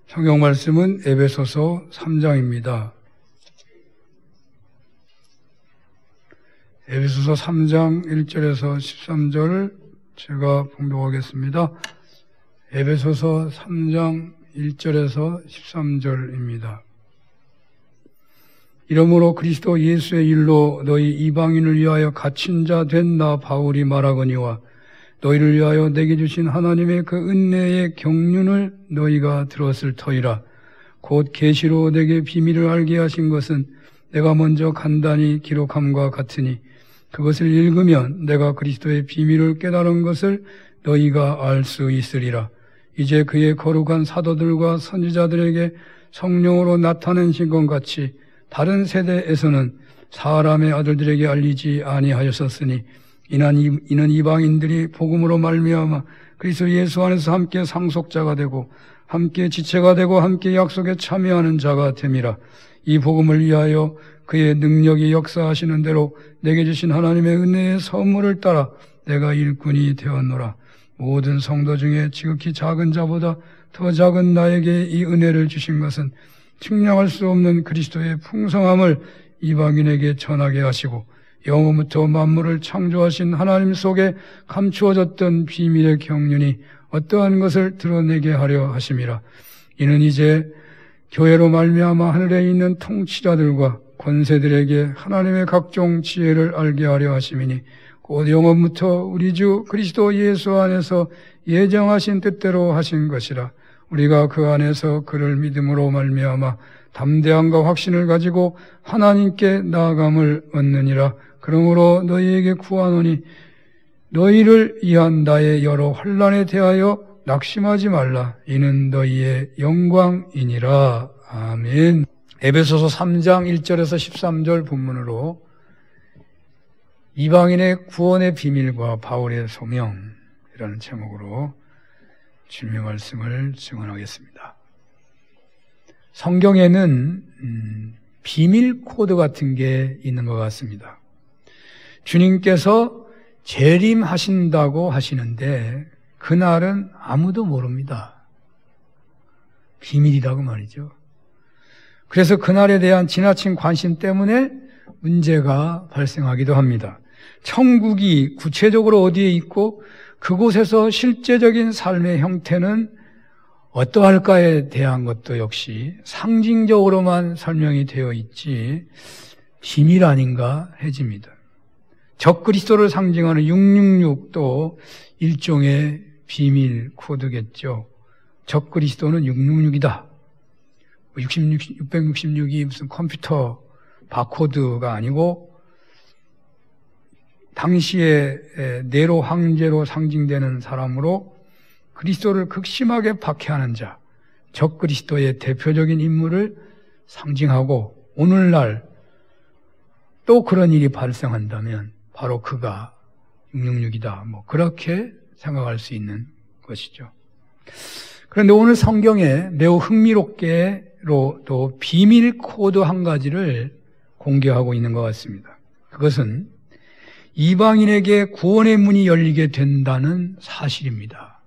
성경 말씀은 에베소서 3장입니다. 에베소서 3장 1절에서 13절 제가 봉독하겠습니다. 에베소서 3장 1절에서 13절입니다. 이러므로 그리스도 예수의 일로 너희 이방인을 위하여 갇힌 자 된 나 바울이 말하거니와 너희를 위하여 내게 주신 하나님의 그 은혜의 경륜을 너희가 들었을 터이라. 곧 계시로 내게 비밀을 알게 하신 것은 내가 먼저 간단히 기록함과 같으니 그것을 읽으면 내가 그리스도의 비밀을 깨달은 것을 너희가 알 수 있으리라. 이제 그의 거룩한 사도들과 선지자들에게 성령으로 나타내신 것 같이 다른 세대에서는 사람의 아들들에게 알리지 아니하였었으니 이는 이방인들이 복음으로 말미암아 그리스도 예수 안에서 함께 상속자가 되고 함께 지체가 되고 함께 약속에 참여하는 자가 됨이라. 이 복음을 위하여 그의 능력이 역사하시는 대로 내게 주신 하나님의 은혜의 선물을 따라 내가 일꾼이 되었노라. 모든 성도 중에 지극히 작은 자보다 더 작은 나에게 이 은혜를 주신 것은 측량할 수 없는 그리스도의 풍성함을 이방인에게 전하게 하시고 영원부터 만물을 창조하신 하나님 속에 감추어졌던 비밀의 경륜이 어떠한 것을 드러내게 하려 하심이라. 이는 이제 교회로 말미암아 하늘에 있는 통치자들과 권세들에게 하나님의 각종 지혜를 알게 하려 하심이니 곧 영원부터 우리 주 그리스도 예수 안에서 예정하신 뜻대로 하신 것이라. 우리가 그 안에서 그를 믿음으로 말미암아 담대함과 확신을 가지고 하나님께 나아감을 얻느니라. 그러므로 너희에게 구하노니 너희를 위한 나의 여러 환난에 대하여 낙심하지 말라. 이는 너희의 영광이니라. 아멘. 에베소서 3장 1절에서 13절 본문으로 이방인의 구원의 비밀과 바울의 소명이라는 제목으로 주님의 말씀을 증언하겠습니다. 성경에는 비밀 코드 같은 게 있는 것 같습니다. 주님께서 재림하신다고 하시는데 그날은 아무도 모릅니다. 비밀이라고 말이죠. 그래서 그날에 대한 지나친 관심 때문에 문제가 발생하기도 합니다. 천국이 구체적으로 어디에 있고 그곳에서 실제적인 삶의 형태는 어떠할까에 대한 것도 역시 상징적으로만 설명이 되어 있지 비밀 아닌가 해집니다. 적그리스도를 상징하는 666도 일종의 비밀 코드겠죠. 적그리스도는 666이다. 666이 무슨 컴퓨터 바코드가 아니고 당시에 네로 황제로 상징되는 사람으로 그리스도를 극심하게 박해하는 자, 적그리스도의 대표적인 인물을 상징하고 오늘날 또 그런 일이 발생한다면 바로 그가 666이다. 그렇게 생각할 수 있는 것이죠. 그런데 오늘 성경에 매우 흥미롭게로 또 비밀 코드 한 가지를 공개하고 있는 것 같습니다. 그것은 이방인에게 구원의 문이 열리게 된다는 사실입니다.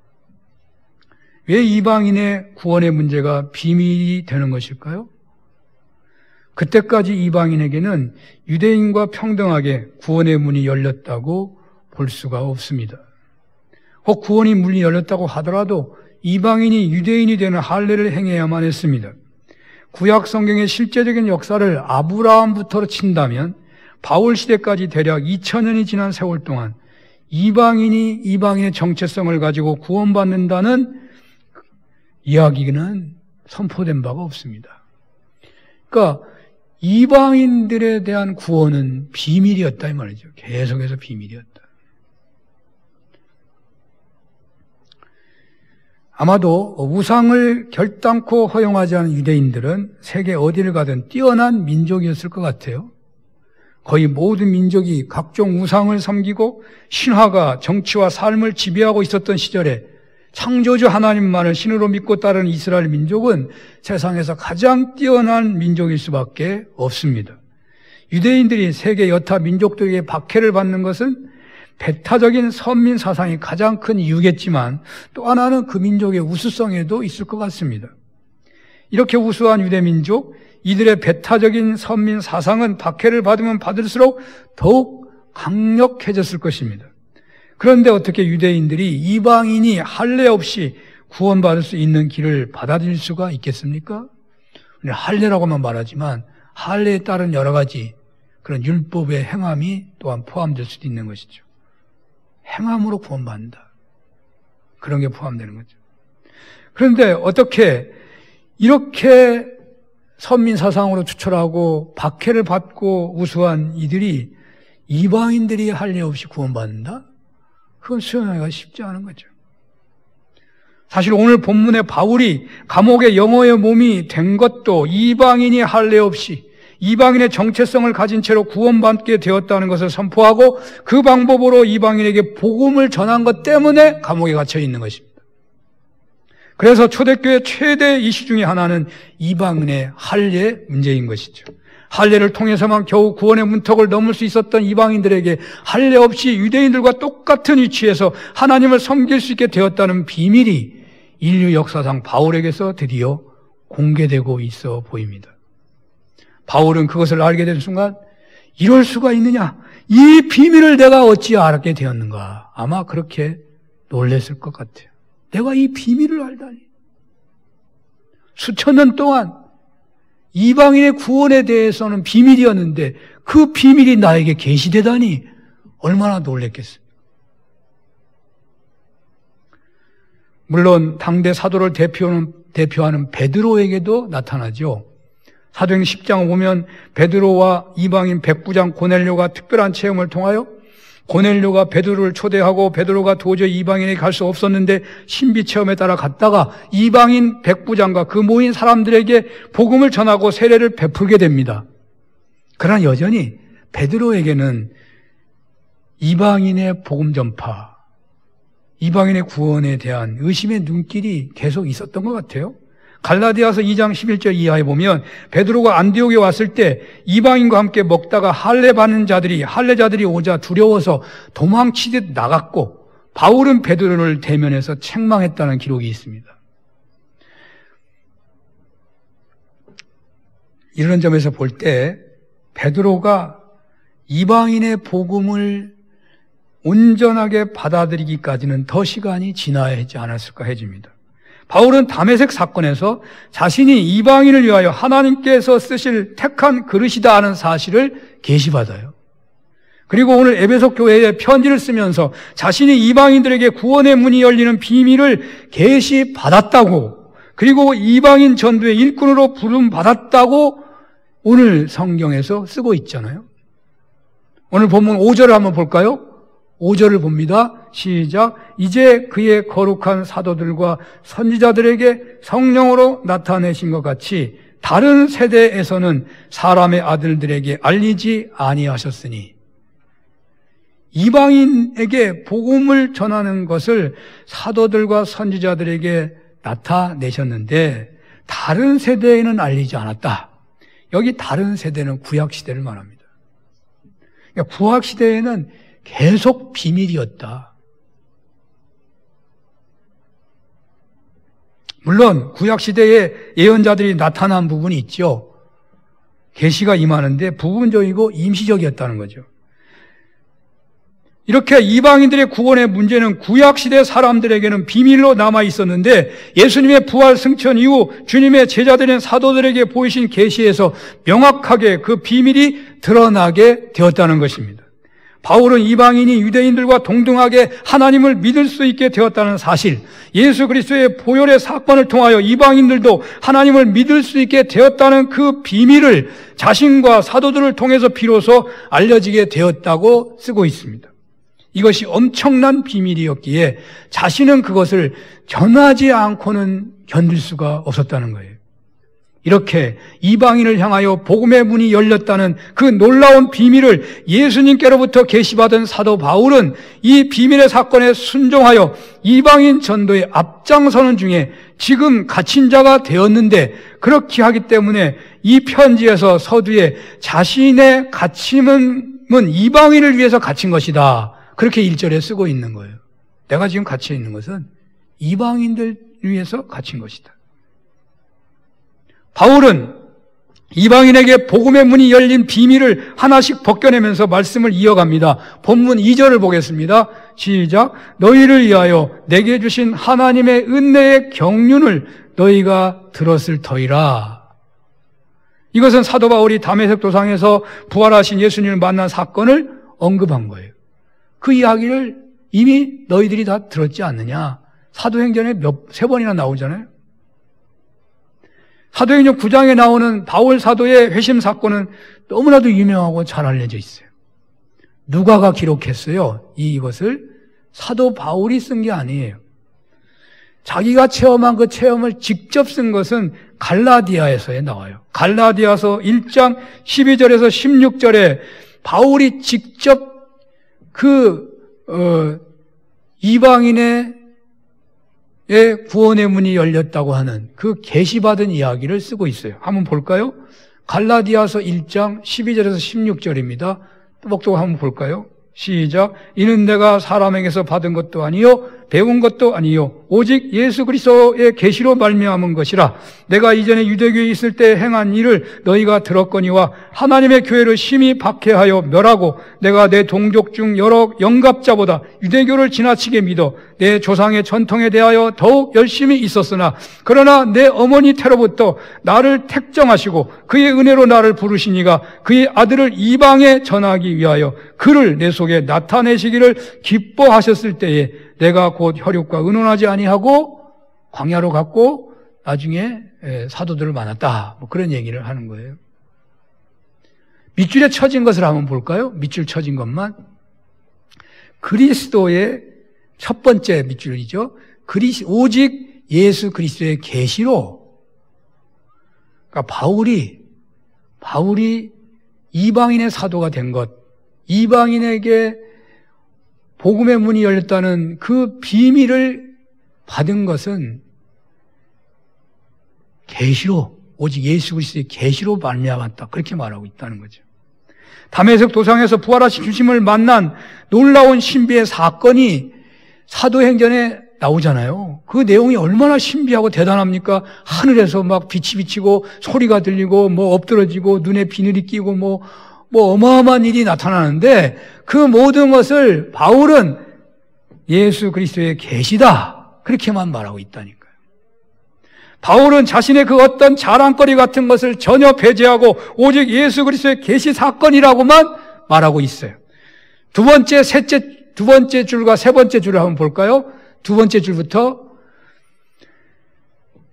왜 이방인의 구원의 문제가 비밀이 되는 것일까요? 그때까지 이방인에게는 유대인과 평등하게 구원의 문이 열렸다고 볼 수가 없습니다. 혹 구원의 문이 열렸다고 하더라도 이방인이 유대인이 되는 할례를 행해야만 했습니다. 구약 성경의 실제적인 역사를 아브라함부터 친다면 바울 시대까지 대략 2000년이 지난 세월 동안 이방인이 이방인의 정체성을 가지고 구원받는다는 이야기는 선포된 바가 없습니다. 그러니까 이방인들에 대한 구원은 비밀이었다 이 말이죠. 계속해서 비밀이었다. 아마도 우상을 결단코 허용하지 않은 유대인들은 세계 어디를 가든 뛰어난 민족이었을 것 같아요. 거의 모든 민족이 각종 우상을 섬기고 신화가 정치와 삶을 지배하고 있었던 시절에 창조주 하나님만을 신으로 믿고 따르는 이스라엘 민족은 세상에서 가장 뛰어난 민족일 수밖에 없습니다. 유대인들이 세계 여타 민족들에게 박해를 받는 것은 배타적인 선민 사상이 가장 큰 이유겠지만 또 하나는 그 민족의 우수성에도 있을 것 같습니다. 이렇게 우수한 유대민족, 이들의 배타적인 선민 사상은 박해를 받으면 받을수록 더욱 강력해졌을 것입니다. 그런데 어떻게 유대인들이 이방인이 할례 없이 구원받을 수 있는 길을 받아들일 수가 있겠습니까? 할례라고만 말하지만 할례에 따른 여러 가지 그런 율법의 행함이 또한 포함될 수도 있는 것이죠. 행함으로 구원받는다. 그런 게 포함되는 거죠. 그런데 어떻게 이렇게 선민 사상으로 추철하고 박해를 받고 우수한 이들이 이방인들이 할례 없이 구원받는다? 그건 수용하기가 쉽지 않은 거죠. 사실 오늘 본문의 바울이 감옥의 영어의 몸이 된 것도 이방인이 할례 없이 이방인의 정체성을 가진 채로 구원받게 되었다는 것을 선포하고 그 방법으로 이방인에게 복음을 전한 것 때문에 감옥에 갇혀 있는 것입니다. 그래서 초대교회 최대 이슈 중에 하나는 이방인의 할례 문제인 것이죠. 할례를 통해서만 겨우 구원의 문턱을 넘을 수 있었던 이방인들에게 할례 없이 유대인들과 똑같은 위치에서 하나님을 섬길 수 있게 되었다는 비밀이 인류 역사상 바울에게서 드디어 공개되고 있어 보입니다. 바울은 그것을 알게 된 순간 이럴 수가 있느냐? 이 비밀을 내가 어찌 알게 되었는가? 아마 그렇게 놀랐을 것 같아요. 내가 이 비밀을 알다니. 수천 년 동안 이방인의 구원에 대해서는 비밀이었는데 그 비밀이 나에게 계시되다니 얼마나 놀랐겠어요. 물론 당대 사도를 대표하는 베드로에게도 나타나죠. 사도행전 10장을 보면 베드로와 이방인 백부장 고넬료가 특별한 체험을 통하여 고넬료가 베드로를 초대하고 베드로가 도저히 이방인에게 갈 수 없었는데 신비 체험에 따라 갔다가 이방인 백부장과 그 모인 사람들에게 복음을 전하고 세례를 베풀게 됩니다. 그러나 여전히 베드로에게는 이방인의 복음 전파, 이방인의 구원에 대한 의심의 눈길이 계속 있었던 것 같아요. 갈라디아서 2장 11절 이하에 보면 베드로가 안디옥에 왔을 때 이방인과 함께 먹다가 할례자들이 오자 두려워서 도망치듯 나갔고 바울은 베드로를 대면해서 책망했다는 기록이 있습니다. 이런 점에서 볼 때 베드로가 이방인의 복음을 온전하게 받아들이기까지는 더 시간이 지나야 하지 않았을까 해집니다. 바울은 다메섹 사건에서 자신이 이방인을 위하여 하나님께서 쓰실 택한 그릇이다 하는 사실을 계시받아요. 그리고 오늘 에베소 교회에 편지를 쓰면서 자신이 이방인들에게 구원의 문이 열리는 비밀을 계시받았다고, 그리고 이방인 전도의 일꾼으로 부름받았다고 오늘 성경에서 쓰고 있잖아요. 오늘 본문 5절을 한번 볼까요? 5절을 봅니다. 시작. 이제 그의 거룩한 사도들과 선지자들에게 성령으로 나타내신 것 같이 다른 세대에서는 사람의 아들들에게 알리지 아니하셨으니, 이방인에게 복음을 전하는 것을 사도들과 선지자들에게 나타내셨는데 다른 세대에는 알리지 않았다. 여기 다른 세대는 구약시대를 말합니다. 그러니까 구약시대에는 계속 비밀이었다. 물론 구약시대에 예언자들이 나타난 부분이 있죠. 계시가 임하는데 부분적이고 임시적이었다는 거죠. 이렇게 이방인들의 구원의 문제는 구약시대 사람들에게는 비밀로 남아 있었는데 예수님의 부활 승천 이후 주님의 제자들인 사도들에게 보이신 계시에서 명확하게 그 비밀이 드러나게 되었다는 것입니다. 바울은 이방인이 유대인들과 동등하게 하나님을 믿을 수 있게 되었다는 사실, 예수 그리스도의 보혈의 사건을 통하여 이방인들도 하나님을 믿을 수 있게 되었다는 그 비밀을 자신과 사도들을 통해서 비로소 알려지게 되었다고 쓰고 있습니다. 이것이 엄청난 비밀이었기에 자신은 그것을 전하지 않고는 견딜 수가 없었다는 거예요. 이렇게 이방인을 향하여 복음의 문이 열렸다는 그 놀라운 비밀을 예수님께로부터 계시받은 사도 바울은 이 비밀의 사건에 순종하여 이방인 전도에 앞장서는 중에 지금 갇힌 자가 되었는데, 그렇게 하기 때문에 이 편지에서 서두에 자신의 갇힘은 이방인을 위해서 갇힌 것이다, 그렇게 1절에 쓰고 있는 거예요. 내가 지금 갇혀 있는 것은 이방인들 위해서 갇힌 것이다. 바울은 이방인에게 복음의 문이 열린 비밀을 하나씩 벗겨내면서 말씀을 이어갑니다. 본문 2절을 보겠습니다. 시작. 너희를 위하여 내게 주신 하나님의 은혜의 경륜을 너희가 들었을 터이라. 이것은 사도 바울이 다메섹 도상에서 부활하신 예수님을 만난 사건을 언급한 거예요. 그 이야기를 이미 너희들이 다 들었지 않느냐. 사도행전에 세 번이나 나오잖아요. 사도행전 9장에 나오는 바울 사도의 회심 사건은 너무나도 유명하고 잘 알려져 있어요. 누가가 기록했어요. 이것을 사도 바울이 쓴 게 아니에요. 자기가 체험한 그 체험을 직접 쓴 것은 갈라디아에서에 나와요. 갈라디아서 1장 12절에서 16절에 바울이 직접 이방인의 구원의 문이 열렸다고 하는 그 계시받은 이야기를 쓰고 있어요. 한번 볼까요? 갈라디아서 1장 12절에서 16절입니다. 또박또박 한번 볼까요? 시작. 이는 내가 사람에게서 받은 것도 아니요 배운 것도 아니요 오직 예수 그리스도의 계시로 말미암은 것이라. 내가 이전에 유대교에 있을 때 행한 일을 너희가 들었거니와 하나님의 교회를 심히 박해하여 멸하고 내가 내 동족 중 여러 영갑자보다 유대교를 지나치게 믿어 내 조상의 전통에 대하여 더욱 열심히 있었으나 그러나 내 어머니 태로부터 나를 택정하시고 그의 은혜로 나를 부르시니가 그의 아들을 이방에 전하기 위하여 그를 내 속에 나타내시기를 기뻐하셨을 때에 내가 곧 혈육과 의논하지 아니하고 광야로 갔고 나중에 사도들을 만났다. 뭐 그런 얘기를 하는 거예요. 밑줄에 쳐진 것을 한번 볼까요? 밑줄 쳐진 것만. 그리스도의 첫 번째 밑줄이죠. 오직 예수 그리스도의 계시로. 그러니까 바울이 이방인의 사도가 된 것, 이방인에게 복음의 문이 열렸다는 그 비밀을 받은 것은 계시로, 오직 예수 그리스도의 계시로 말미암았다. 그렇게 말하고 있다는 거죠. 다메섹 도상에서 부활하신 주님을 만난 놀라운 신비의 사건이 사도행전에 나오잖아요. 그 내용이 얼마나 신비하고 대단합니까? 하늘에서 막 빛이 비치고 소리가 들리고 뭐 엎드러지고 눈에 비늘이 끼고 뭐 어마어마한 일이 나타나는데 그 모든 것을 바울은 예수 그리스도의 계시다. 그렇게만 말하고 있다니까요. 바울은 자신의 그 어떤 자랑거리 같은 것을 전혀 배제하고 오직 예수 그리스도의 계시 사건이라고만 말하고 있어요. 두 번째 줄과 세 번째 줄을 한번 볼까요? 두 번째 줄부터.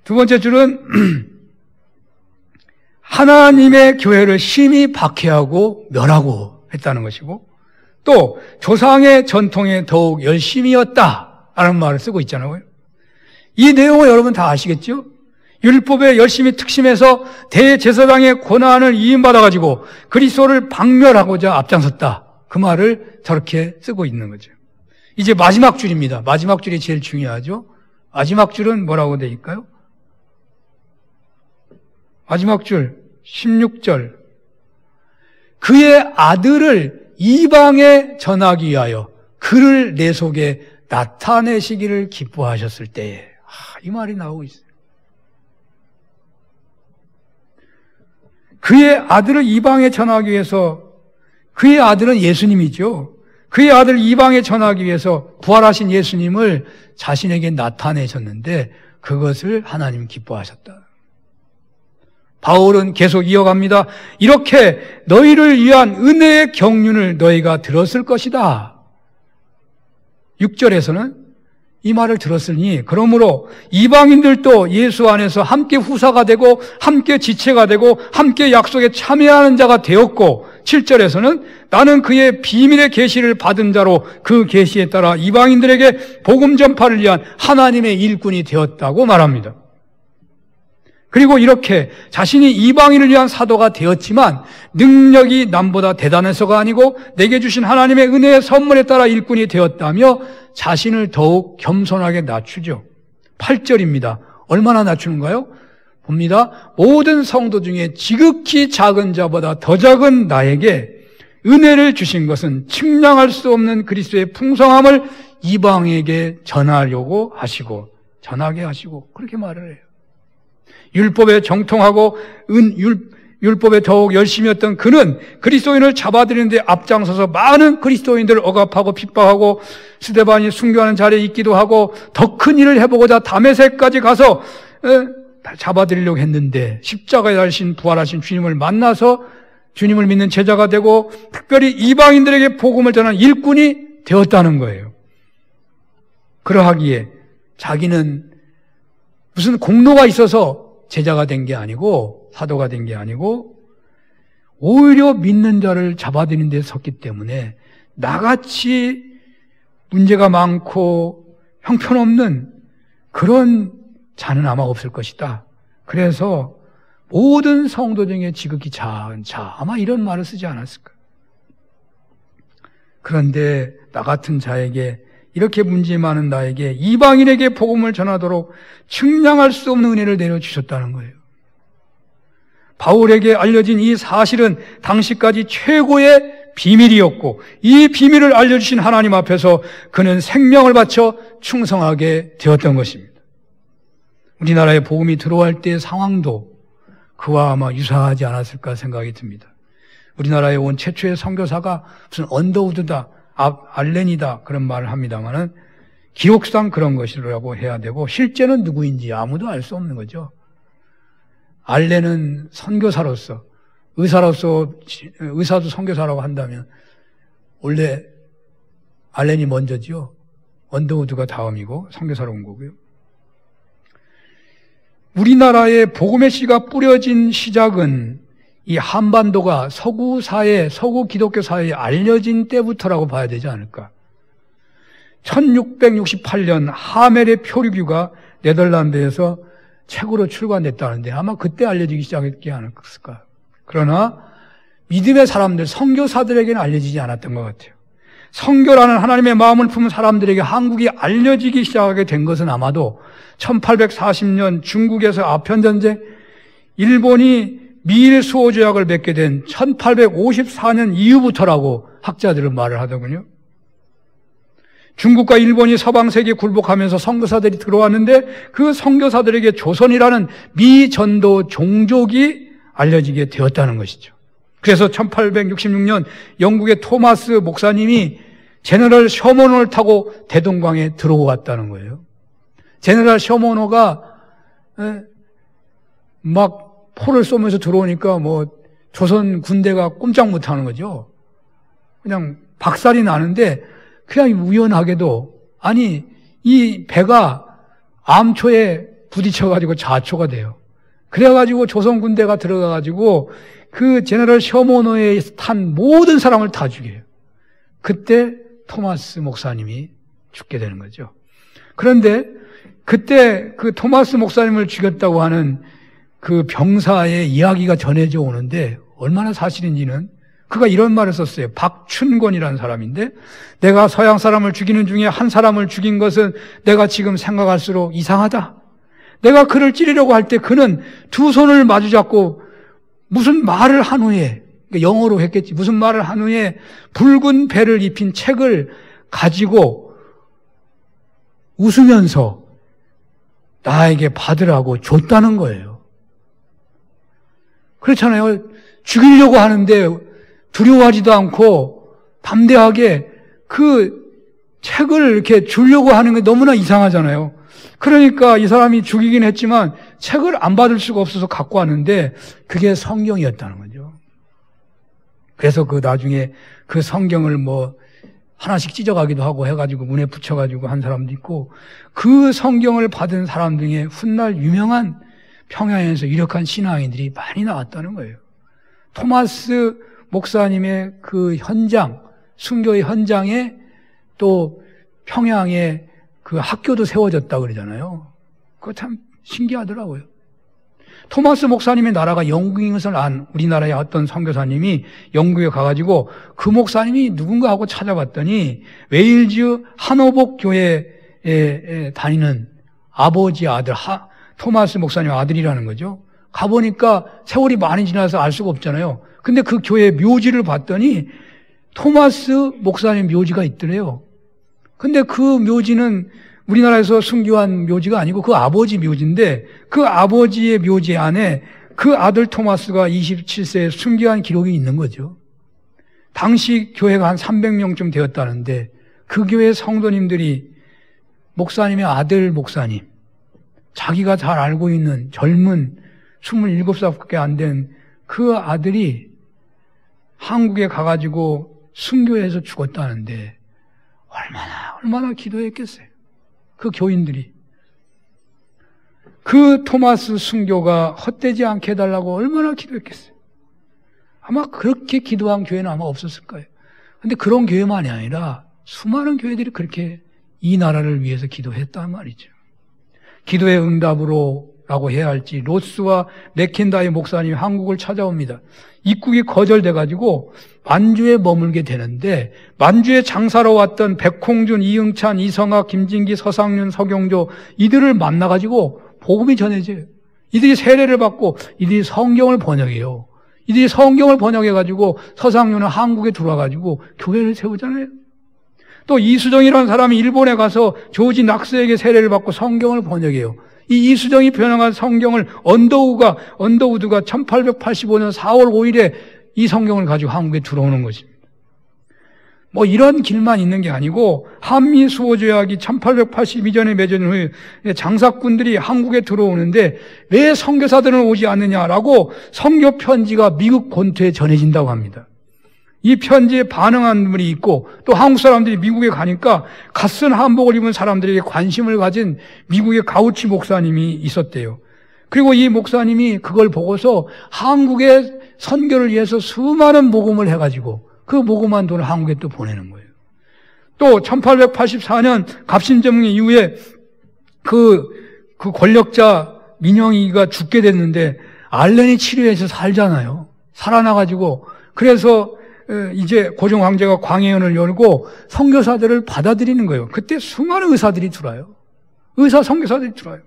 두 번째 줄은 하나님의 교회를 심히 박해하고 멸하고 했다는 것이고 또 조상의 전통에 더욱 열심이었다라는 말을 쓰고 있잖아요. 이 내용을 여러분 다 아시겠죠? 율법에 열심히 특심해서 대제사장의 권한을 이임받아가지고 그리스도를 박멸하고자 앞장섰다. 그 말을 저렇게 쓰고 있는 거죠. 이제 마지막 줄입니다. 마지막 줄이 제일 중요하죠. 마지막 줄은 뭐라고 되어 있을까요? 마지막 줄 16절. 그의 아들을 이방에 전하기 위하여 그를 내 속에 나타내시기를 기뻐하셨을 때에 이 말이 나오고 있어요. 그의 아들을 이방에 전하기 위해서 그의 아들은 예수님이죠. 그의 아들을 이방에 전하기 위해서 부활하신 예수님을 자신에게 나타내셨는데 그것을 하나님 기뻐하셨다. 바울은 계속 이어갑니다. 이렇게 너희를 위한 은혜의 경륜을 너희가 들었을 것이다. 6절에서는 이 말을 들었으니 그러므로 이방인들도 예수 안에서 함께 후사가 되고 함께 지체가 되고 함께 약속에 참여하는 자가 되었고 7절에서는 나는 그의 비밀의 계시를 받은 자로 그 계시에 따라 이방인들에게 복음 전파를 위한 하나님의 일꾼이 되었다고 말합니다. 그리고 이렇게 자신이 이방인을 위한 사도가 되었지만 능력이 남보다 대단해서가 아니고 내게 주신 하나님의 은혜의 선물에 따라 일꾼이 되었다며 자신을 더욱 겸손하게 낮추죠. 8절입니다. 얼마나 낮추는가요? 봅니다. 모든 성도 중에 지극히 작은 자보다 더 작은 나에게 은혜를 주신 것은 측량할 수 없는 그리스도의 풍성함을 이방에게 전하게 하시고 그렇게 말을 해요. 율법에 정통하고 율법에 더욱 열심히 했던 그는 그리스도인을 잡아들이는데 앞장서서 많은 그리스도인들을 억압하고 핍박하고 스데반이 순교하는 자리에 있기도 하고 더 큰 일을 해보고자 다메섹까지 가서 잡아들이려고 했는데 십자가에 달리신 부활하신 주님을 만나서 주님을 믿는 제자가 되고 특별히 이방인들에게 복음을 전하는 일꾼이 되었다는 거예요. 그러하기에 자기는 무슨 공로가 있어서 제자가 된 게 아니고 사도가 된 게 아니고 오히려 믿는 자를 잡아들이는 데 섰기 때문에 나같이 문제가 많고 형편없는 그런 자는 아마 없을 것이다. 그래서 모든 성도 중에 지극히 작은 자, 아마 이런 말을 쓰지 않았을까. 그런데 나 같은 자에게, 이렇게 문제 많은 나에게 이방인에게 복음을 전하도록 측량할 수 없는 은혜를 내려주셨다는 거예요. 바울에게 알려진 이 사실은 당시까지 최고의 비밀이었고 이 비밀을 알려주신 하나님 앞에서 그는 생명을 바쳐 충성하게 되었던 것입니다. 우리나라에 복음이 들어갈 때의 상황도 그와 아마 유사하지 않았을까 생각이 듭니다. 우리나라에 온 최초의 선교사가 무슨 언더우드다, 알렌이다 그런 말을 합니다만은 기록상 그런 것이라고 해야 되고 실제는 누구인지 아무도 알 수 없는 거죠. 알렌은 선교사로서, 의사도 선교사라고 한다면 원래 알렌이 먼저지요. 언더우드가 다음이고 선교사로 온 거고요. 우리나라의 복음의 씨가 뿌려진 시작은 이 한반도가 서구 사회, 서구 기독교 사회에 알려진 때부터라고 봐야 되지 않을까. 1668년 하멜의 표류기가 네덜란드에서 책으로 출간됐다는데 아마 그때 알려지기 시작했지 않았을까. 그러나 믿음의 사람들, 선교사들에게는 알려지지 않았던 것 같아요. 선교라는 하나님의 마음을 품은 사람들에게 한국이 알려지기 시작하게 된 것은 아마도 1840년 중국에서 아편전쟁, 일본이 미일 수호 조약을 맺게 된 1854년 이후부터라고 학자들은 말을 하더군요. 중국과 일본이 서방 세계에 굴복하면서 선교사들이 들어왔는데 그 선교사들에게 조선이라는 미전도 종족이 알려지게 되었다는 것이죠. 그래서 1866년 영국의 토마스 목사님이 제너럴 셔먼호를 타고 대동강에 들어왔다는 거예요. 제너럴 셔먼호가 막 포를 쏘면서 들어오니까 뭐 조선 군대가 꼼짝 못하는 거죠. 그냥 박살이 나는데 그냥 우연하게도 아니 이 배가 암초에 부딪혀가지고 자초가 돼요. 그래가지고 조선 군대가 들어가가지고 그 제너럴 셔먼호에 탄 모든 사람을 다 죽여요. 그때 토마스 목사님이 죽게 되는 거죠. 그런데 그때 그 토마스 목사님을 죽였다고 하는 그 병사의 이야기가 전해져 오는데 얼마나 사실인지는 그가 이런 말을 썼어요. 박춘권이라는 사람인데 내가 서양 사람을 죽이는 중에 한 사람을 죽인 것은 내가 지금 생각할수록 이상하다. 내가 그를 찌르려고 할 때 그는 두 손을 마주 잡고 무슨 말을 한 후에, 영어로 했겠지, 무슨 말을 한 후에 붉은 배를 입힌 책을 가지고 웃으면서 나에게 받으라고 줬다는 거예요. 그렇잖아요. 죽이려고 하는데 두려워하지도 않고 담대하게 그 책을 이렇게 주려고 하는 게 너무나 이상하잖아요. 그러니까 이 사람이 죽이긴 했지만 책을 안 받을 수가 없어서 갖고 왔는데 그게 성경이었다는 거죠. 그래서 그 나중에 그 성경을 뭐 하나씩 찢어가기도 하고 해가지고 문에 붙여가지고 한 사람도 있고 그 성경을 받은 사람 중에 훗날 유명한 평양에서 유력한 신앙인들이 많이 나왔다는 거예요. 토마스 목사님의 그 현장, 순교의 현장에 또 평양에 그 학교도 세워졌다 그러잖아요. 그거 참 신기하더라고요. 토마스 목사님의 나라가 영국인 것을 안 우리나라의 어떤 선교사님이 영국에 가가지고 그 목사님이 누군가 하고 찾아봤더니 웨일즈 하노복 교회에 다니는 아버지 아들 토마스 목사님 아들이라는 거죠. 가보니까 세월이 많이 지나서 알 수가 없잖아요. 근데 그 교회 묘지를 봤더니 토마스 목사님 묘지가 있더래요. 근데 그 묘지는 우리나라에서 순교한 묘지가 아니고 그 아버지 묘지인데 그 아버지의 묘지 안에 그 아들 토마스가 27세에 순교한 기록이 있는 거죠. 당시 교회가 한 300명쯤 되었다는데 그 교회 성도님들이 목사님의 아들 목사님, 자기가 잘 알고 있는 젊은 27살밖에 안 된 그 아들이 한국에 가가지고 순교해서 죽었다는데 얼마나 기도했겠어요. 그 교인들이. 그 토마스 순교가 헛되지 않게 해달라고 얼마나 기도했겠어요. 아마 그렇게 기도한 교회는 아마 없었을 거예요. 근데 그런 교회만이 아니라 수많은 교회들이 그렇게 이 나라를 위해서 기도했단 말이죠. 기도의 응답으로라고 해야 할지 로스와 맥킨다이 목사님이 한국을 찾아옵니다. 입국이 거절돼가지고 만주에 머물게 되는데 만주에 장사로 왔던 백홍준, 이응찬, 이성학, 김진기, 서상윤, 서경조 이들을 만나가지고 복음이 전해져요. 이들이 세례를 받고 이들이 성경을 번역해요. 이들이 성경을 번역해가지고 서상윤은 한국에 들어와가지고 교회를 세우잖아요. 또 이수정이라는 사람이 일본에 가서 조지 낙스에게 세례를 받고 성경을 번역해요. 이 이수정이 번역한 성경을 언더우드가 1885년 4월 5일에 이 성경을 가지고 한국에 들어오는 것입니다. 뭐 이런 길만 있는 게 아니고 한미 수호조약이 1882년에 맺은 후에 장사꾼들이 한국에 들어오는데 왜 선교사들은 오지 않느냐라고 선교 편지가 미국 본토에 전해진다고 합니다. 이 편지에 반응한 분이 있고 또 한국 사람들이 미국에 가니까 갓쓴 한복을 입은 사람들에게 관심을 가진 미국의 가우치 목사님이 있었대요. 그리고 이 목사님이 그걸 보고서 한국의 선교를 위해서 수많은 모금을 해가지고 그 모금한 돈을 한국에 또 보내는 거예요. 또 1884년 갑신정리 이후에 그 권력자 민영이가 죽게 됐는데 알렌이 치료해서 살잖아요. 살아나가지고 그래서 이제 고종 황제가 광해연을 열고 선교사들을 받아들이는 거예요. 그때 수많은 의사들이 들어와요. 선교사들이 들어와요.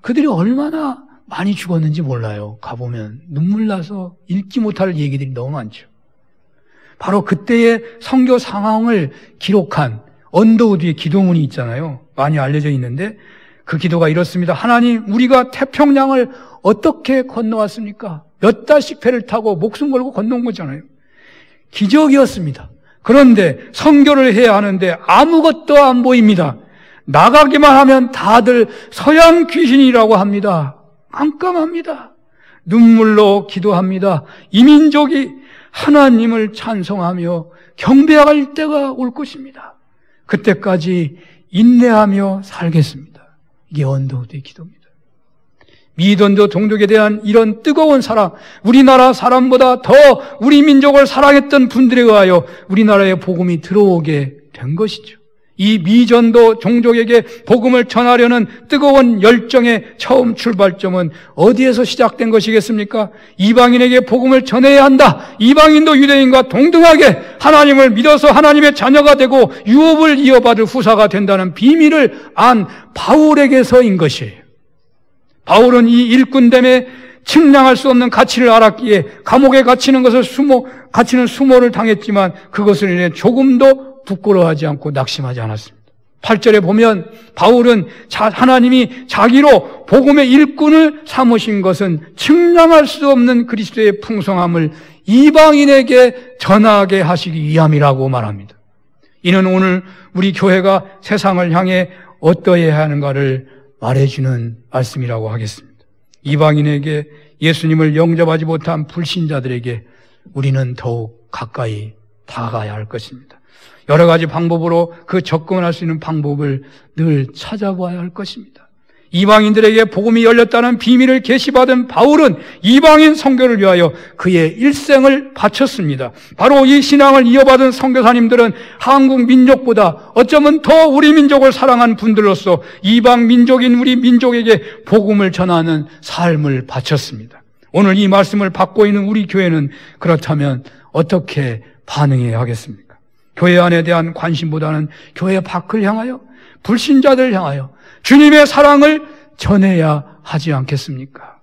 그들이 얼마나 많이 죽었는지 몰라요. 가보면 눈물 나서 읽지 못할 얘기들이 너무 많죠. 바로 그때의 선교 상황을 기록한 언더우드의 기도문이 있잖아요. 많이 알려져 있는데 그 기도가 이렇습니다. 하나님, 우리가 태평양을 어떻게 건너왔습니까? 몇 달씩 배를 타고 목숨 걸고 건너온 거잖아요. 기적이었습니다. 그런데 선교를 해야 하는데 아무것도 안 보입니다. 나가기만 하면 다들 서양 귀신이라고 합니다. 깜깜합니다. 눈물로 기도합니다. 이 민족이 하나님을 찬송하며 경배할 때가 올 것입니다. 그때까지 인내하며 살겠습니다. 이게 언더우드의 기도입니다. 미전도 종족에 대한 이런 뜨거운 사랑, 우리나라 사람보다 더 우리 민족을 사랑했던 분들에 의하여 우리나라에 복음이 들어오게 된 것이죠. 이 미전도 종족에게 복음을 전하려는 뜨거운 열정의 처음 출발점은 어디에서 시작된 것이겠습니까? 이방인에게 복음을 전해야 한다. 이방인도 유대인과 동등하게 하나님을 믿어서 하나님의 자녀가 되고 유업을 이어받을 후사가 된다는 비밀을 안 바울에게서인 것이에요. 바울은 이 일꾼됨에 측량할 수 없는 가치를 알았기에 감옥에 갇히는 수모를 당했지만 그것을 인해 조금도 부끄러워하지 않고 낙심하지 않았습니다. 8절에 보면 바울은 하나님이 자기로 복음의 일꾼을 삼으신 것은 측량할 수 없는 그리스도의 풍성함을 이방인에게 전하게 하시기 위함이라고 말합니다. 이는 오늘 우리 교회가 세상을 향해 어떠해야 하는가를 말해주는 말씀이라고 하겠습니다. 이방인에게 예수님을 영접하지 못한 불신자들에게 우리는 더욱 가까이 다가가야 할 것입니다. 여러 가지 방법으로 그 접근할 수 있는 방법을 늘 찾아봐야 할 것입니다. 이방인들에게 복음이 열렸다는 비밀을 계시받은 바울은 이방인 선교를 위하여 그의 일생을 바쳤습니다. 바로 이 신앙을 이어받은 선교사님들은 한국 민족보다 어쩌면 더 우리 민족을 사랑한 분들로서 이방 민족인 우리 민족에게 복음을 전하는 삶을 바쳤습니다. 오늘 이 말씀을 받고 있는 우리 교회는 그렇다면 어떻게 반응해야 하겠습니까? 교회 안에 대한 관심보다는 교회 밖을 향하여 불신자들을 향하여 주님의 사랑을 전해야 하지 않겠습니까?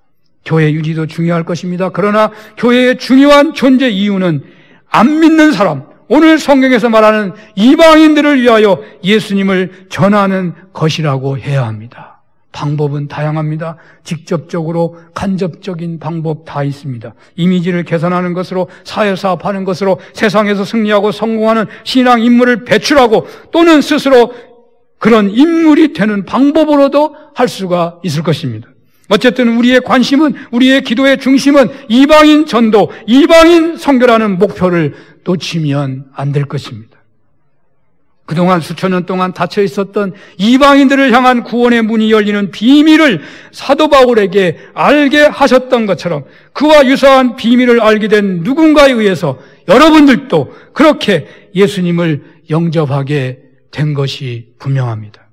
교회 유지도 중요할 것입니다. 그러나 교회의 중요한 존재 이유는 안 믿는 사람, 오늘 성경에서 말하는 이방인들을 위하여 예수님을 전하는 것이라고 해야 합니다. 방법은 다양합니다. 직접적으로 간접적인 방법 다 있습니다. 이미지를 개선하는 것으로, 사회사업하는 것으로, 세상에서 승리하고 성공하는 신앙 인물을 배출하고 또는 스스로 그런 인물이 되는 방법으로도 할 수가 있을 것입니다. 어쨌든 우리의 관심은, 우리의 기도의 중심은 이방인 전도, 이방인 선교라는 목표를 놓치면 안 될 것입니다. 그동안 수천 년 동안 닫혀 있었던 이방인들을 향한 구원의 문이 열리는 비밀을 사도 바울에게 알게 하셨던 것처럼 그와 유사한 비밀을 알게 된 누군가에 의해서 여러분들도 그렇게 예수님을 영접하게 된 것이 분명합니다.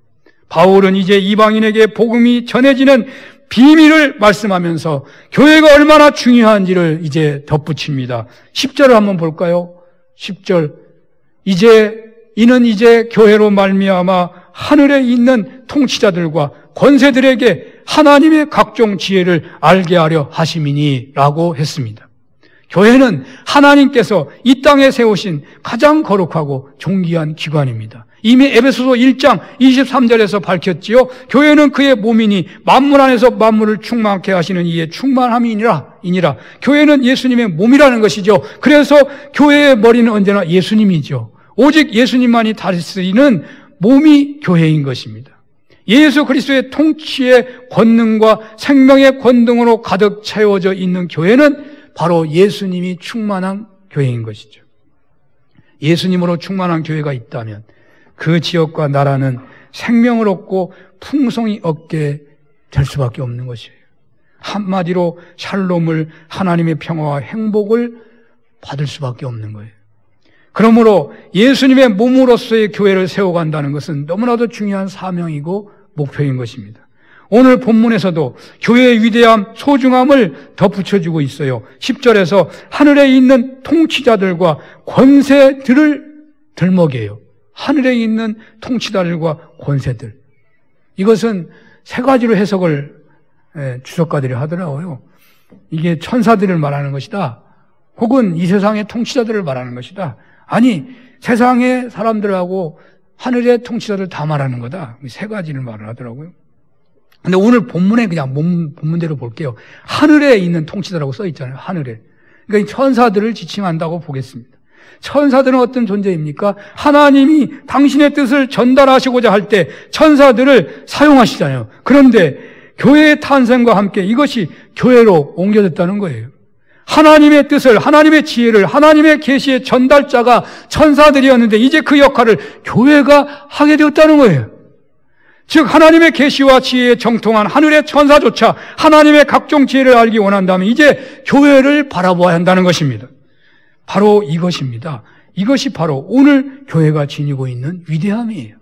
바울은 이제 이방인에게 복음이 전해지는 비밀을 말씀하면서 교회가 얼마나 중요한지를 이제 덧붙입니다. 10절을 한번 볼까요? 10절. 이는 이제 교회로 말미암아 하늘에 있는 통치자들과 권세들에게 하나님의 각종 지혜를 알게 하려 하심이니 라고 했습니다. 교회는 하나님께서 이 땅에 세우신 가장 거룩하고 존귀한 기관입니다. 이미 에베소서 1장 23절에서 밝혔지요. 교회는 그의 몸이니 만물 안에서 만물을 충만케 하시는 이의 충만함이니라. 교회는 예수님의 몸이라는 것이죠. 그래서 교회의 머리는 언제나 예수님이죠. 오직 예수님만이 다스리는 몸이 교회인 것입니다. 예수 그리스도의 통치의 권능과 생명의 권능으로 가득 채워져 있는 교회는 바로 예수님이 충만한 교회인 것이죠. 예수님으로 충만한 교회가 있다면 그 지역과 나라는 생명을 얻고 풍성히 얻게 될 수밖에 없는 것이에요. 한마디로 샬롬을, 하나님의 평화와 행복을 받을 수밖에 없는 거예요. 그러므로 예수님의 몸으로서의 교회를 세워간다는 것은 너무나도 중요한 사명이고 목표인 것입니다. 오늘 본문에서도 교회의 위대함, 소중함을 덧붙여주고 있어요. 10절에서 하늘에 있는 통치자들과 권세들을 들먹여요. 하늘에 있는 통치자들과 권세들. 이것은 세 가지로 해석을 주석가들이 하더라고요. 이게 천사들을 말하는 것이다. 혹은 이 세상의 통치자들을 말하는 것이다. 아니, 세상의 사람들하고 하늘의 통치자들 다 말하는 거다. 세 가지를 말을 하더라고요. 근데 오늘 본문에 그냥 본문대로 볼게요. 하늘에 있는 통치자라고 써 있잖아요. 하늘에. 그러니까 이 천사들을 지칭한다고 보겠습니다. 천사들은 어떤 존재입니까? 하나님이 당신의 뜻을 전달하시고자 할 때 천사들을 사용하시잖아요. 그런데 교회의 탄생과 함께 이것이 교회로 옮겨졌다는 거예요. 하나님의 뜻을, 하나님의 지혜를, 하나님의 계시의 전달자가 천사들이었는데 이제 그 역할을 교회가 하게 되었다는 거예요. 즉 하나님의 계시와 지혜에 정통한 하늘의 천사조차 하나님의 각종 지혜를 알기 원한다면 이제 교회를 바라보아야 한다는 것입니다. 바로 이것입니다. 이것이 바로 오늘 교회가 지니고 있는 위대함이에요.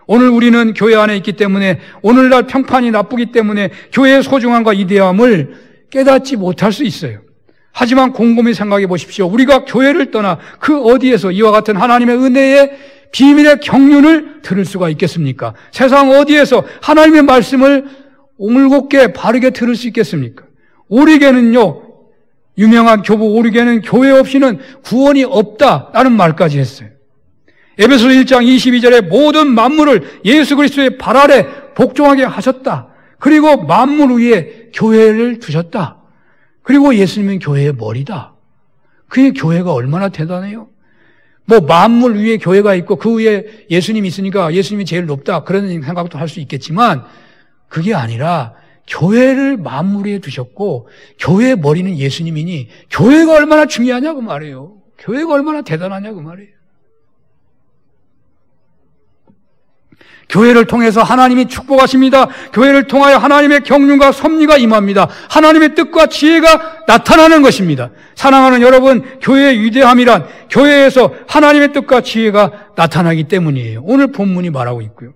오늘 우리는 교회 안에 있기 때문에 오늘날 평판이 나쁘기 때문에 교회의 소중함과 위대함을 깨닫지 못할 수 있어요. 하지만 곰곰이 생각해 보십시오. 우리가 교회를 떠나 그 어디에서 이와 같은 하나님의 은혜의 비밀의 경륜을 들을 수가 있겠습니까? 세상 어디에서 하나님의 말씀을 오물곱게 바르게 들을 수 있겠습니까? 오리게는요, 유명한 교부 오리게는 교회 없이는 구원이 없다라는 말까지 했어요. 에베소서 1장 22절에 모든 만물을 예수 그리스도의 발 아래 복종하게 하셨다. 그리고 만물 위에 교회를 두셨다. 그리고 예수님은 교회의 머리다. 그게 교회가 얼마나 대단해요? 뭐 만물 위에 교회가 있고 그 위에 예수님이 있으니까 예수님이 제일 높다 그런 생각도 할 수 있겠지만 그게 아니라 교회를 만물 위에 두셨고 교회의 머리는 예수님이니 교회가 얼마나 중요하냐고 말이에요. 교회가 얼마나 대단하냐고 말이에요. 교회를 통해서 하나님이 축복하십니다. 교회를 통하여 하나님의 경륜과 섭리가 임합니다. 하나님의 뜻과 지혜가 나타나는 것입니다. 사랑하는 여러분, 교회의 위대함이란 교회에서 하나님의 뜻과 지혜가 나타나기 때문이에요. 오늘 본문이 말하고 있고요.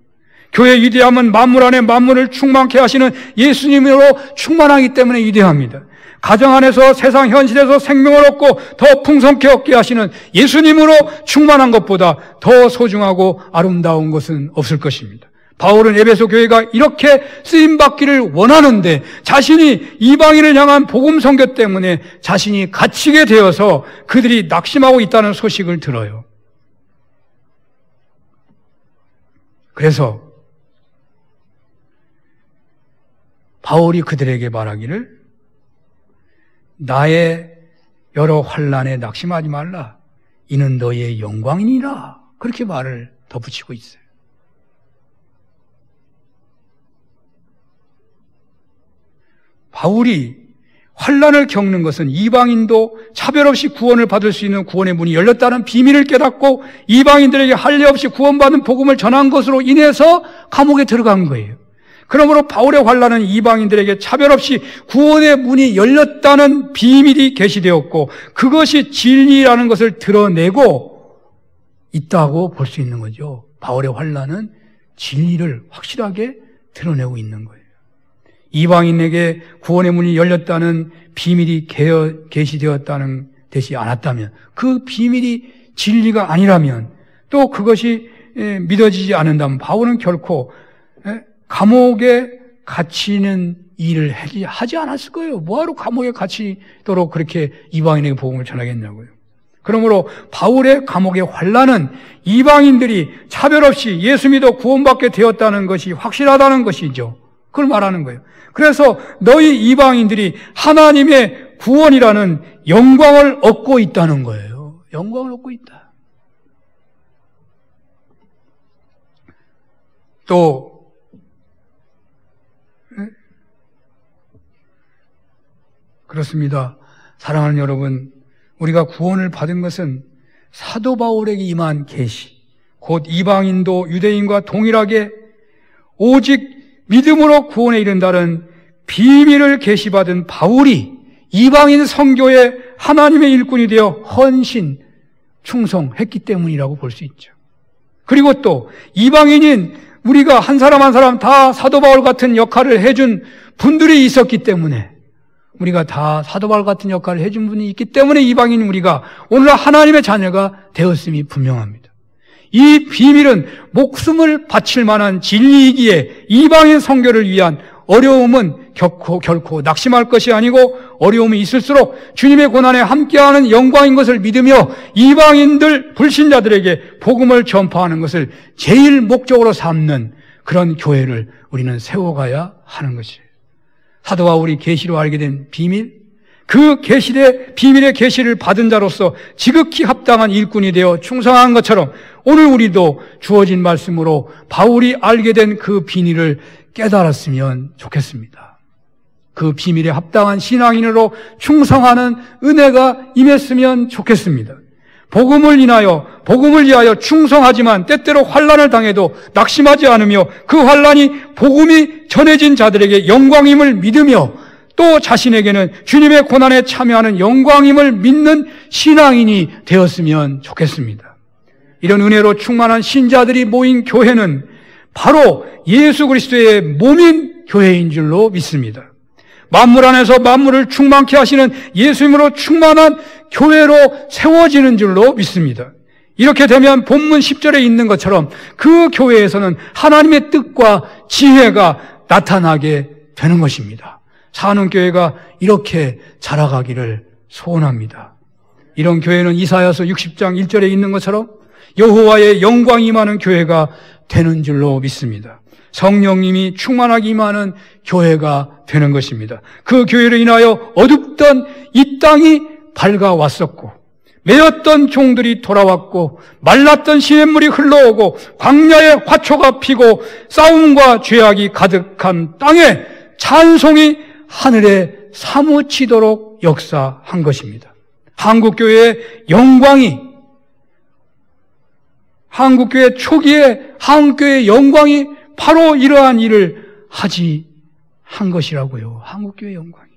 교회의 위대함은 만물 안에 만물을 충만케 하시는 예수님으로 충만하기 때문에 위대합니다. 가정 안에서 세상 현실에서 생명을 얻고 더 풍성케 얻게 하시는 예수님으로 충만한 것보다 더 소중하고 아름다운 것은 없을 것입니다. 바울은 에베소 교회가 이렇게 쓰임받기를 원하는데 자신이 이방인을 향한 복음 선교 때문에 자신이 갇히게 되어서 그들이 낙심하고 있다는 소식을 들어요. 그래서 바울이 그들에게 말하기를 나의 여러 환난에 낙심하지 말라. 이는 너희의 영광이니라. 그렇게 말을 덧붙이고 있어요. 바울이 환난을 겪는 것은 이방인도 차별 없이 구원을 받을 수 있는 구원의 문이 열렸다는 비밀을 깨닫고 이방인들에게 할례 없이 구원받은 복음을 전한 것으로 인해서 감옥에 들어간 거예요. 그러므로 바울의 환난은 이방인들에게 차별 없이 구원의 문이 열렸다는 비밀이 계시되었고 그것이 진리라는 것을 드러내고 있다고 볼 수 있는 거죠. 바울의 환난은 진리를 확실하게 드러내고 있는 거예요. 이방인에게 구원의 문이 열렸다는 비밀이 계시되었다는 것이 않았다면, 그 비밀이 진리가 아니라면, 또 그것이 믿어지지 않는다면 바울은 결코 감옥에 갇히는 일을 하지 않았을 거예요. 뭐하러 감옥에 갇히도록 그렇게 이방인에게 복음을 전하겠냐고요. 그러므로 바울의 감옥의 환난은 이방인들이 차별 없이 예수 믿어 구원받게 되었다는 것이 확실하다는 것이죠. 그걸 말하는 거예요. 그래서 너희 이방인들이 하나님의 구원이라는 영광을 얻고 있다는 거예요. 영광을 얻고 있다. 또 그렇습니다. 사랑하는 여러분, 우리가 구원을 받은 것은 사도 바울에게 임한 계시, 곧 이방인도 유대인과 동일하게 오직 믿음으로 구원에 이른다는 비밀을 계시받은 바울이 이방인 선교에 하나님의 일꾼이 되어 헌신, 충성했기 때문이라고 볼 수 있죠. 그리고 또 이방인인 우리가 한 사람 한 사람 다 사도 바울 같은 역할을 해준 분들이 있었기 때문에, 우리가 다 사도 바울 같은 역할을 해준 분이 있기 때문에 이방인 우리가 오늘 하나님의 자녀가 되었음이 분명합니다. 이 비밀은 목숨을 바칠 만한 진리이기에 이방인 선교를 위한 어려움은 결코 낙심할 것이 아니고, 어려움이 있을수록 주님의 고난에 함께하는 영광인 것을 믿으며 이방인들, 불신자들에게 복음을 전파하는 것을 제일 목적으로 삼는 그런 교회를 우리는 세워가야 하는 것이에요. 사도 바울이 계시로 알게 된 비밀, 그 계시의 비밀의 계시를 받은 자로서 지극히 합당한 일꾼이 되어 충성한 것처럼 오늘 우리도 주어진 말씀으로 바울이 알게 된 그 비밀을 깨달았으면 좋겠습니다. 그 비밀에 합당한 신앙인으로 충성하는 은혜가 임했으면 좋겠습니다. 복음을 위하여 충성하지만 때때로 환난을 당해도 낙심하지 않으며 그 환난이 복음이 전해진 자들에게 영광임을 믿으며 또 자신에게는 주님의 고난에 참여하는 영광임을 믿는 신앙인이 되었으면 좋겠습니다. 이런 은혜로 충만한 신자들이 모인 교회는 바로 예수 그리스도의 몸인 교회인 줄로 믿습니다. 만물 안에서 만물을 충만케 하시는 예수님으로 충만한 교회로 세워지는 줄로 믿습니다. 이렇게 되면 본문 10절에 있는 것처럼 그 교회에서는 하나님의 뜻과 지혜가 나타나게 되는 것입니다. 산운교회가 이렇게 자라가기를 소원합니다. 이런 교회는 이사야서 60장 1절에 있는 것처럼 여호와의 영광이 임하는 교회가 되는 줄로 믿습니다. 성령님이 충만하게 임하는 교회가 되는 것입니다. 그 교회로 인하여 어둡던 이 땅이 밝아왔었고, 매였던 종들이 돌아왔고, 말랐던 시냇물이 흘러오고, 광야에 화초가 피고, 싸움과 죄악이 가득한 땅에 찬송이 하늘에 사무치도록 역사한 것입니다. 한국교회의 영광이, 한국교회 초기에 한국교회의 영광이 바로 이러한 일을 한 것이라고요. 한국교회의 영광이.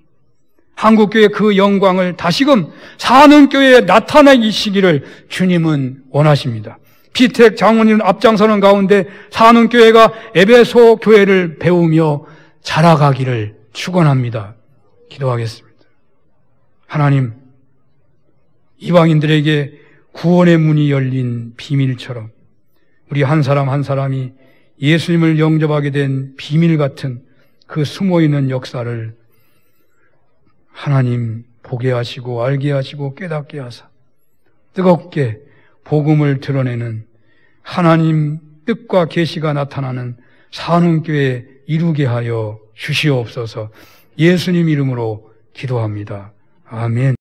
한국교회의 그 영광을 다시금 산운교회에 나타내시기를 주님은 원하십니다. 피택 장로님 앞장서는 가운데 산운교회가 에베소 교회를 배우며 자라가기를 축원합니다. 기도하겠습니다. 하나님, 이방인들에게 구원의 문이 열린 비밀처럼 우리 한 사람 한 사람이 예수님을 영접하게 된 비밀 같은 그 숨어있는 역사를 하나님 보게 하시고 알게 하시고 깨닫게 하사 뜨겁게 복음을 드러내는 하나님 뜻과 계시가 나타나는 산운교회 이루게 하여 주시옵소서. 예수님 이름으로 기도합니다. 아멘.